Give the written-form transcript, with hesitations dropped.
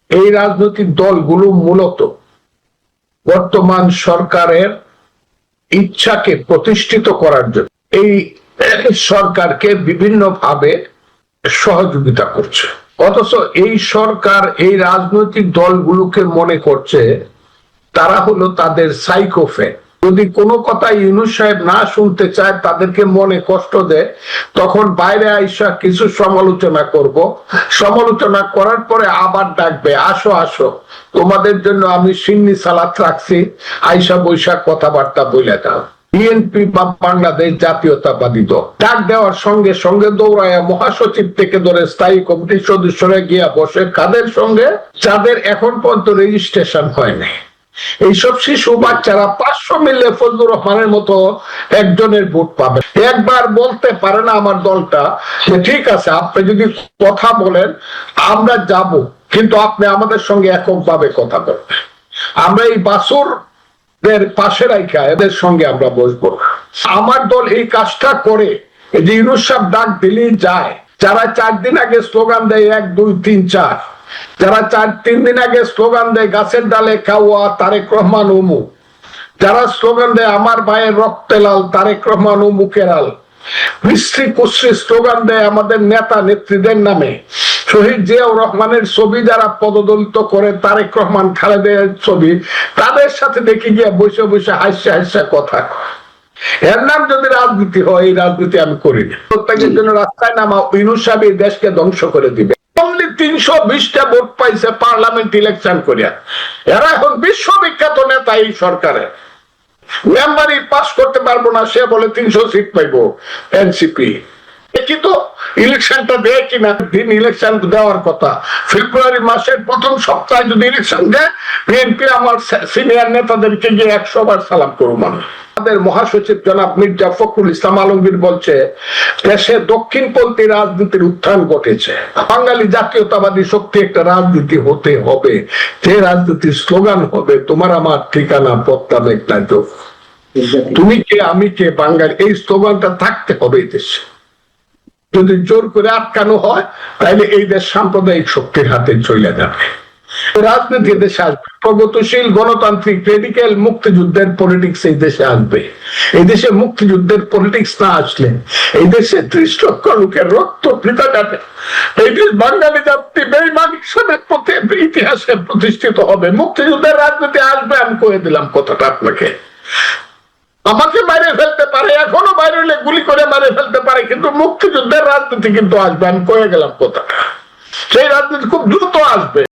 এই রাজনৈতিক দলগুলো মূলত বর্তমান সরকারের ইচ্ছাকে প্রতিষ্ঠিত করার জন্য এই সরকারকে বিভিন্নভাবে সহযোগিতা করছে। অথচ এই সরকার এই রাজনৈতিক দলগুলোকে মনে করছে তারা হলো তাদের সাইকোপ্যাথ। যদি কোনো কথা ইউনূস সাহেব না শুনতে চায়, তাদেরকে মনে কষ্ট দেয়, তখন বাইরে আইসা কিছু সমালোচনা করব, সমালোচনা করার পরে আবার ডাকবে, আসো আসো তোমাদের জন্য আমি সিন্নি সালাত রাখছি, আইসা বৈশাখ কথাবার্তা বলে দাও। বিএনপি বা বাংলাদেশ জাতীয়তাবাদী দল ডাক দেওয়ার সঙ্গে সঙ্গে দৌড়ায়া মহাসচিব থেকে ধরে স্থায়ী কমিটির সদস্যরা গিয়া বসে কাদের সঙ্গে, যাদের এখন পর্যন্ত রেজিস্ট্রেশন হয়নি। এইসব শিশু বাচ্চারা 500 মিলে ফজলুর রহমানের মতো একজনের ভোট পাবে। একবার বলতে পারে না আমার দলটা যে ঠিক আছে আপনি যদি কথা বলেন আমরা যাব, কিন্তু আপনি আমাদের সঙ্গে এককভাবে কথা বলবেন। আমরা এই বাসুরদের পাশে রাখা এদের সঙ্গে আমরা বসবো। আমার দল এই কাজটা করে যে ইউনূস সাহেব ডাক দিলেই যায়। যারা 4 দিন আগে স্লোগান দেয় 1 2 3 4, যারা 3 দিন আগে স্লোগান দেয় গাছের ডালে খাওয়া তারেক রহমান উমুক, যারা স্লোগান দেয় আমার ভাইয়ের রক্তে লাল তারেক রহমান উমুকের আল, বিশ্রী কুশ্রী স্লোগান দেয় আমাদের নেতা নেত্রীদের নামে, শহীদ জিয়াউর রহমানের ছবি যারা পদদলিত করে তারেক রহমান খালেদের ছবি, তাদের সাথে দেখে গিয়ে বসে বসে হাসছে হাসছে কথা। এর নাম যদি রাজনীতি হয়, এই রাজনীতি আমি করি না। প্রত্যেকের জন্য রাস্তায় নামা ইউনূস সাহেব এই দেশকে ধ্বংস করে দিবে। 320টা ভোট পাইছে পার্লামেন্ট ইলেকশন করিয়া, এরা এখন বিশ্ববিখ্যাত নেতা এই সরকারের। মেম্বারই পাস করতে পারবো না, সে বলে 300 সিট পাইবো এনসিপি। কিন্তু ইলেকশনটা দেয় কিনা, দিন ইলেকশন দেওয়ার কথা ফেব্রুয়ারি মাসের প্রথম সপ্তাহে যদি ইলেকশন দেয়, বিএনপি আমার সিনিয়র নেতাদেরকে গিয়ে 100 বার সালাম করবো। মানুষ আমাদের মহাসচিব জনাব মির্জা ফখরুল ইসলাম আলমগীর বলছে দেশে দক্ষিণপন্থী রাজনীতির উত্থান ঘটেছে। বাঙালি জাতীয়তাবাদী শক্তি একটা রাজনীতি হতে হবে, যে রাজনীতির স্লোগান হবে তোমার আমার ঠিকানা পদ্মা মেঘনা যোগ, তুমি কে আমি কে বাঙালি। এই স্লোগানটা থাকতে হবে এই দেশে। যদি জোর করে আটকানো হয় তাহলে এই দেশ সাম্প্রদায়িক শক্তির হাতে চলে যাবে। রাজনীতি দেশে আসবে, প্রগতিশীল গণতান্ত্রিক রেডিক্যাল মুক্তিযুদ্ধের পলিটিক্স এই দেশে আসবে। এই দেশে মুক্তিযুদ্ধের পলিটিক্স না আসলে এই দেশে 30 লক্ষ লোকের রক্ত বৃথা যাবে। এই দেশ বাঙালি জাতি বেঈমানির সাথে পথে ইতিহাসে প্রতিষ্ঠিত হবে। মুক্তিযুদ্ধের রাজনীতি আসবে, আমি কয়ে দিলাম কথাটা আপনাকে। আমাকে বাইরে ফেলতে পারে, এখনো বাইরে হলে গুলি করে মারে ফেলতে পারে, কিন্তু মুক্তিযুদ্ধের রাজনীতি কিন্তু আসবে, আমি কয়ে গেলাম কথাটা। সেই রাজনীতি খুব দ্রুত আসবে।